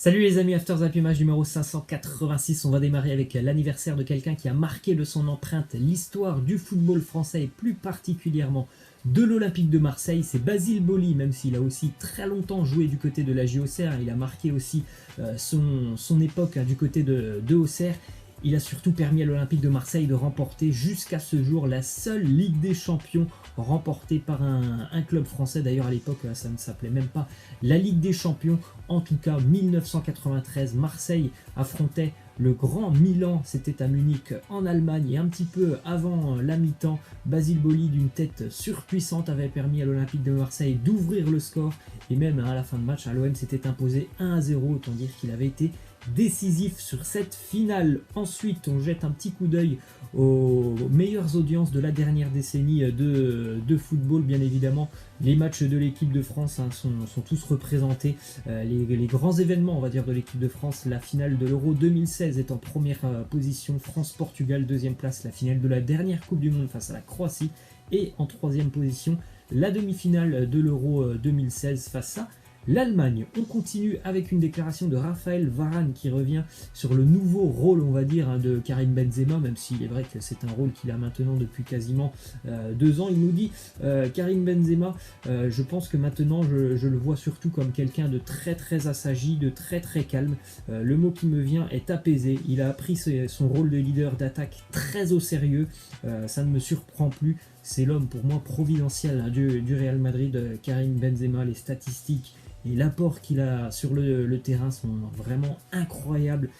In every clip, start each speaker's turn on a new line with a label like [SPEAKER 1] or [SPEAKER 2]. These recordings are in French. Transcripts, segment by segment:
[SPEAKER 1] Salut les amis, After Zap Image numéro 586, on va démarrer avec l'anniversaire de quelqu'un qui a marqué de son empreinte l'histoire du football français et plus particulièrement de l'Olympique de Marseille. C'est Basile Boli, même s'il a aussi très longtemps joué du côté de la JOCR, il a marqué aussi son époque du côté de Auxerre. Il a surtout permis à l'Olympique de Marseille de remporter jusqu'à ce jour la seule Ligue des Champions remportée par un club français. D'ailleurs à l'époque ça ne s'appelait même pas la Ligue des Champions. En tout cas 1993, Marseille affrontait le grand Milan, c'était à Munich en Allemagne, et un petit peu avant la mi-temps, Basile Boli d'une tête surpuissante avait permis à l'Olympique de Marseille d'ouvrir le score, et même à la fin de match, l'OM s'était imposé 1-0, autant dire qu'il avait été décisif sur cette finale. Ensuite, on jette un petit coup d'œil aux meilleures audiences de la dernière décennie de football. Bien évidemment, les matchs de l'équipe de France sont tous représentés. Les grands événements, on va dire, de l'équipe de France, la finale de l'Euro 2016 est en première position, France-Portugal, deuxième place, la finale de la dernière Coupe du Monde face à la Croatie, et en troisième position, la demi-finale de l'Euro 2016 face à l'Allemagne. On continue avec une déclaration de Raphaël Varane qui revient sur le nouveau rôle, on va dire, de Karim Benzema, même s'il est vrai que c'est un rôle qu'il a maintenant depuis quasiment 2 ans. Il nous dit Karim Benzema, je pense que maintenant je le vois surtout comme quelqu'un de très très assagi, de très très calme. Le mot qui me vient est apaisé. Il a appris son rôle de leader d'attaque très au sérieux. Ça ne me surprend plus. C'est l'homme pour moi providentiel du Real Madrid, Karim Benzema. Les statistiques et l'apport qu'il a sur le terrain sont vraiment incroyables.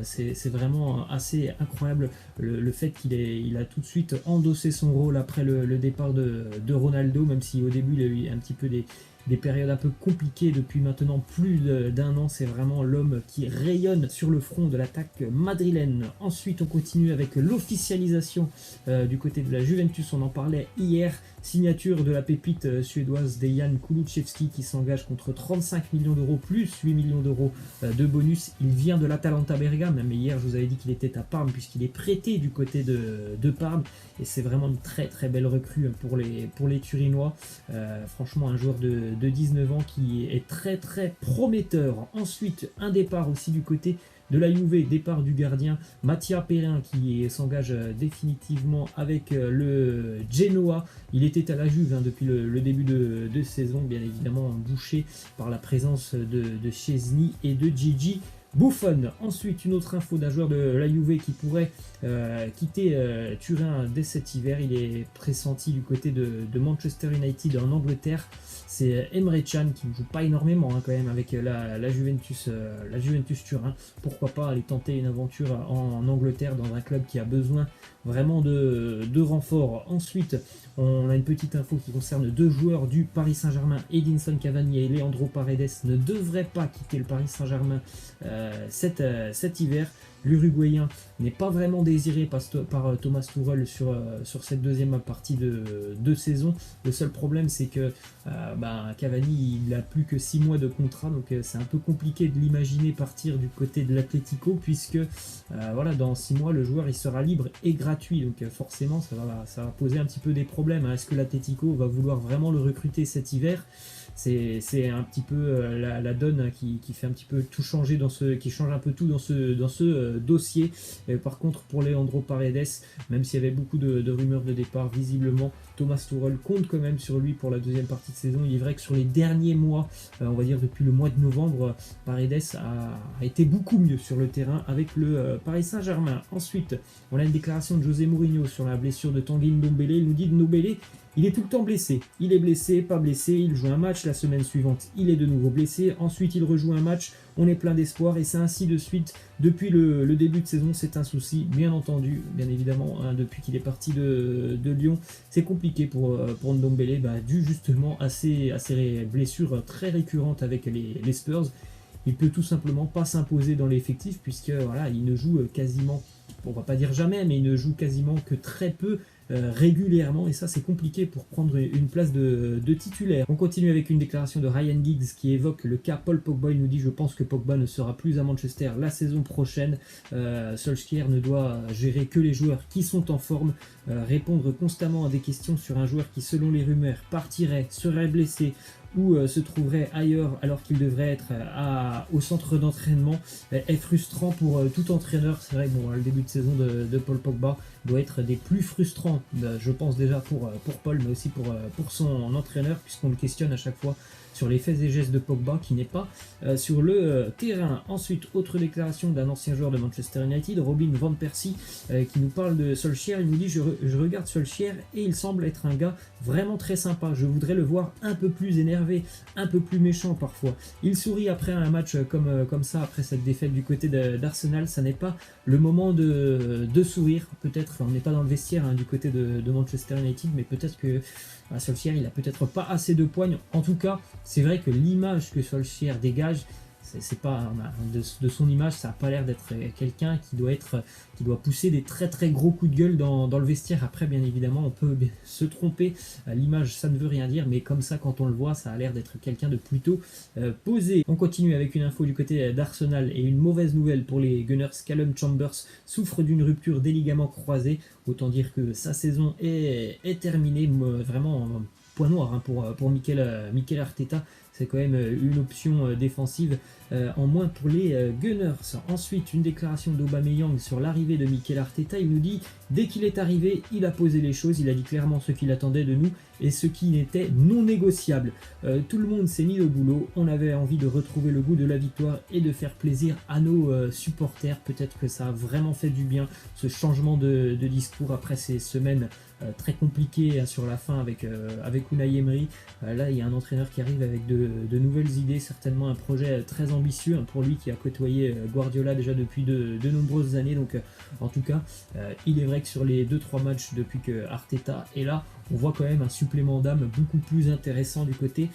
[SPEAKER 1] C'est vraiment assez incroyable le fait qu'il a tout de suite endossé son rôle après le départ de Ronaldo, même si au début il a eu un petit peu des périodes un peu compliquées. Depuis maintenant plus d'un an, c'est vraiment l'homme qui rayonne sur le front de l'attaque madrilène. Ensuite, on continue avec l'officialisation du côté de la Juventus, on en parlait hier. Signature de la pépite suédoise Dejan Kulusevski qui s'engage contre 35 millions d'euros plus 8 millions d'euros de bonus. Il vient de l'Atalanta Bergame, mais hier je vous avais dit qu'il était à Parme puisqu'il est prêté du côté de Parme, et c'est vraiment une très très belle recrue pour les Turinois. Franchement, un joueur de 19 ans qui est très très prometteur. Ensuite, un départ aussi du côté de la Juve, départ du gardien Mattia Perin qui s'engage définitivement avec le Genoa. Il était à la Juve depuis le début de saison, bien évidemment bouché par la présence de Szczesny et de Gigi Buffon. Ensuite, une autre info d'un joueur de la Juve qui pourrait quitter Turin dès cet hiver. Il est pressenti du côté de Manchester United en Angleterre. C'est Emre Can qui ne joue pas énormément quand même avec la Juventus Turin. Pourquoi pas aller tenter une aventure en Angleterre dans un club qui a besoin vraiment de renfort. Ensuite, on a une petite info qui concerne 2 joueurs du Paris Saint-Germain. Edinson Cavani et Leandro Paredes ne devraient pas quitter le Paris Saint-Germain cet hiver. L'Uruguayen n'est pas vraiment désiré par Thomas Tuchel sur cette deuxième partie de saison. Le seul problème, c'est que Cavani, il n'a plus que 6 mois de contrat, donc c'est un peu compliqué de l'imaginer partir du côté de l'Atlético, puisque dans 6 mois, le joueur il sera libre et gratuit, donc forcément ça va poser un petit peu des problèmes. Est-ce que l'Atlético va vouloir vraiment le recruter cet hiver ? C'est un petit peu la donne qui fait un petit peu tout changer qui change un peu tout dans ce dossier. Par contre, pour Leandro Paredes, même s'il y avait beaucoup de rumeurs de départ, visiblement Thomas Tuchel compte quand même sur lui pour la deuxième partie de saison. Il est vrai que sur les derniers mois, on va dire depuis le mois de novembre, Paredes a été beaucoup mieux sur le terrain avec le Paris Saint-Germain. Ensuite, on a une déclaration de José Mourinho sur la blessure de Tanguy Ndombele. Il nous dit Ndombele, il est tout le temps blessé. Il est blessé, pas blessé, il joue un match, la semaine suivante, il est de nouveau blessé. Ensuite, il rejoue un match, on est plein d'espoir, et c'est ainsi de suite. Depuis le début de saison, c'est un souci, bien entendu, bien évidemment, depuis qu'il est parti de Lyon. C'est compliqué pour Ndombele, dû justement à ses blessures très récurrentes avec les Spurs. Il peut tout simplement pas s'imposer dans l'effectif, puisque il ne joue quasiment, on va pas dire jamais, mais il ne joue quasiment que très peu régulièrement, et ça c'est compliqué pour prendre une place de titulaire. On continue avec une déclaration de Ryan Giggs qui évoque le cas Paul Pogba. Il nous dit: je pense que Pogba ne sera plus à Manchester la saison prochaine. Solskjaer ne doit gérer que les joueurs qui sont en forme. Répondre constamment à des questions sur un joueur qui, selon les rumeurs, partirait, serait blessé ou se trouverait ailleurs alors qu'il devrait être au centre d'entraînement est frustrant pour tout entraîneur. C'est vrai que le début de saison de Paul Pogba doit être des plus frustrants, je pense déjà pour Paul, mais aussi pour son entraîneur, puisqu'on le questionne à chaque fois sur les faits et gestes de Pogba qui n'est pas sur le terrain. Ensuite, autre déclaration d'un ancien joueur de Manchester United, Robin Van Persie, qui nous parle de Solskjaer. Il nous dit: je regarde Solskjaer et il semble être un gars vraiment très sympa. Je voudrais le voir un peu plus énervé, un peu plus méchant parfois. Il sourit après un match comme ça, après cette défaite du côté d'Arsenal. Ça n'est pas le moment de sourire. Peut-être, on n'est pas dans le vestiaire du côté de Manchester United, mais peut-être que Solskjaer, il a peut-être pas assez de poigne. En tout cas, c'est vrai que l'image que Solskjaer dégage, c'est pas de son image, ça n'a pas l'air d'être quelqu'un qui doit pousser des très très gros coups de gueule dans le vestiaire. Après, bien évidemment, on peut se tromper, l'image ça ne veut rien dire, mais comme ça, quand on le voit, ça a l'air d'être quelqu'un de plutôt posé. On continue avec une info du côté d'Arsenal et une mauvaise nouvelle pour les Gunners. Callum Chambers souffre d'une rupture des ligaments croisés, autant dire que sa saison est terminée. Vraiment point noir pour Mikel Arteta. C'est quand même une option défensive en moins pour les Gunners. Ensuite, une déclaration d'Aubameyang sur l'arrivée de Mikel Arteta. Il nous dit: dès qu'il est arrivé, il a posé les choses, il a dit clairement ce qu'il attendait de nous et ce qui était non négociable. Tout le monde s'est mis au boulot, on avait envie de retrouver le goût de la victoire et de faire plaisir à nos supporters. Peut-être que ça a vraiment fait du bien, ce changement de discours après ces semaines très compliquées sur la fin avec Unai Emery. Là, il y a un entraîneur qui arrive avec de nouvelles idées, certainement un projet très ambitieux pour lui qui a côtoyé Guardiola déjà depuis de nombreuses années. Donc en tout cas, il est vrai que sur les 2-3 matchs depuis que Arteta est là, on voit quand même un supplément d'âme beaucoup plus intéressant du côté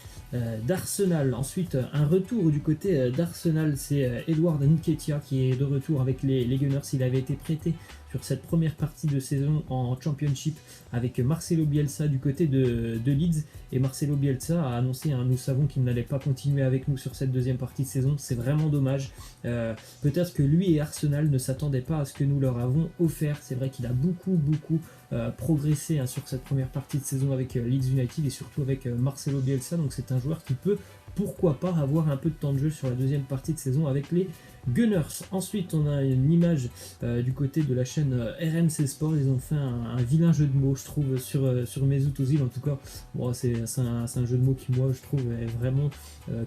[SPEAKER 1] d'Arsenal. Ensuite, un retour du côté d'Arsenal, c'est Edouard Nketiah qui est de retour avec les Gunners. Il avait été prêté sur cette première partie de saison en Championship avec Marcelo Bielsa du côté de Leeds. Et Marcelo Bielsa a annoncé, nous savons qu'il n'allait pas continuer avec nous sur cette deuxième partie de saison. C'est vraiment dommage. Peut-être que lui et Arsenal ne s'attendaient pas à ce que nous leur avons offert. C'est vrai qu'il a beaucoup progressé sur cette première partie de saison avec Leeds United et surtout avec Marcelo Bielsa. Donc c'est un joueur qui peut, pourquoi pas, avoir un peu de temps de jeu sur la deuxième partie de saison avec les Gunners. Ensuite, on a une image du côté de la chaîne RMC Sport. Ils ont fait un vilain jeu de mots, je trouve, sur Mesut Ozil. En tout cas, c'est un jeu de mots qui, moi, je trouve, est vraiment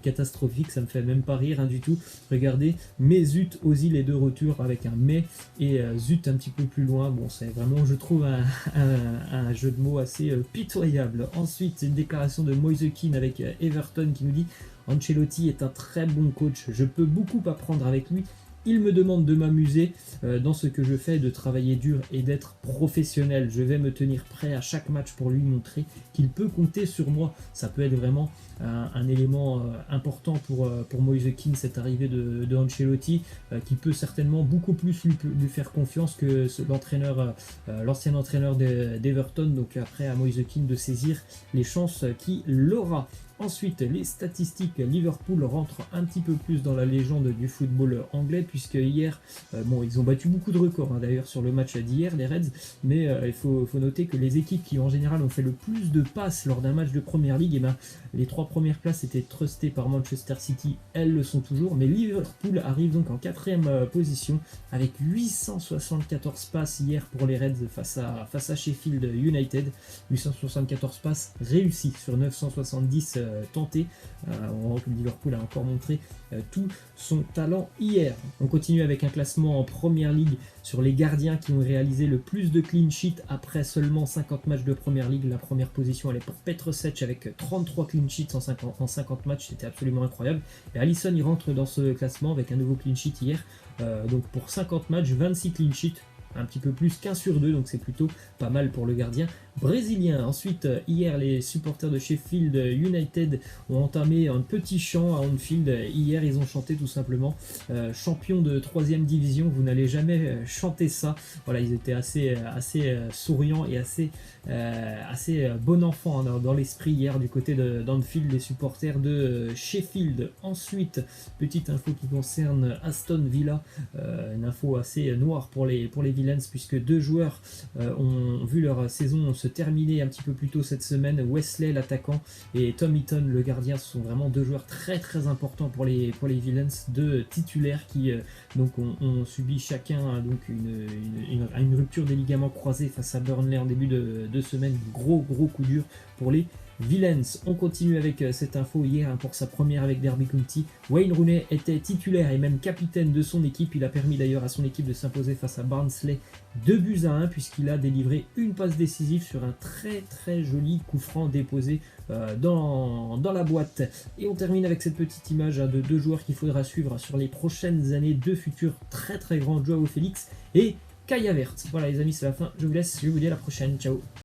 [SPEAKER 1] catastrophique. Ça me fait même pas rire du tout. Regardez, Mesut Ozil est de retour avec un mais et zut un petit peu plus loin. Bon, c'est vraiment, je trouve, un jeu de mots assez pitoyable. Ensuite, une déclaration de Moise Kean avec Everton qui nous dit: Ancelotti est un très bon coach, je peux beaucoup apprendre avec lui. Il me demande de m'amuser dans ce que je fais, de travailler dur et d'être professionnel. Je vais me tenir prêt à chaque match pour lui montrer qu'il peut compter sur moi. Ça peut être vraiment un élément important pour Moise Kean, cette arrivée de Ancelotti, qui peut certainement beaucoup plus lui faire confiance que l'ancien entraîneur d'Everton. Donc après, à Moise Kean de saisir les chances qu'il aura. Ensuite, les statistiques, Liverpool rentre un petit peu plus dans la légende du football anglais, puisque hier, ils ont battu beaucoup de records d'ailleurs sur le match d'hier, les Reds, mais il faut noter que les équipes qui en général ont fait le plus de passes lors d'un match de Première Ligue, les 3 premières places étaient trustées par Manchester City, elles le sont toujours, mais Liverpool arrive donc en 4e position avec 874 passes hier pour les Reds face à Sheffield United, 874 passes réussies sur 970 tenté. Liverpool a encore montré tout son talent hier. On continue avec un classement en Première Ligue sur les gardiens qui ont réalisé le plus de clean sheet après seulement 50 matchs de Première Ligue. La première position elle est pour Petr Cech avec 33 clean sheets en 50 matchs, c'était absolument incroyable. Et Alisson il rentre dans ce classement avec un nouveau clean sheet hier, donc pour 50 matchs, 26 clean sheets, un petit peu plus qu'1 sur 2, donc c'est plutôt pas mal pour le gardien brésilien. Ensuite, hier, les supporters de Sheffield United ont entamé un petit chant à Anfield. Hier, ils ont chanté tout simplement champion de 3e division, vous n'allez jamais chanter ça. Voilà, ils étaient assez souriants et assez bon enfant dans l'esprit hier du côté d'Anfield, les supporters de Sheffield. Ensuite, petite info qui concerne Aston Villa, une info assez noire pour les Villarreal. Villains, puisque 2 joueurs ont vu leur saison se terminer un petit peu plus tôt cette semaine. Wesley, l'attaquant, et Tom Heaton, le gardien, ce sont vraiment 2 joueurs très très importants pour les Villains, 2 titulaires qui donc ont subi chacun donc une rupture des ligaments croisés face à Burnley en début de semaine. Gros coup dur pour les Villains. On continue avec cette info hier pour sa première avec Derby County. Wayne Rooney était titulaire et même capitaine de son équipe. Il a permis d'ailleurs à son équipe de s'imposer face à Barnsley 2-1 puisqu'il a délivré une passe décisive sur un très joli coup franc déposé dans la boîte. Et on termine avec cette petite image de 2 joueurs qu'il faudra suivre sur les prochaines années, 2 futurs très grands, Joao Félix et Kai Havertz. Voilà les amis, c'est la fin. Je vous laisse, je vous dis à la prochaine. Ciao.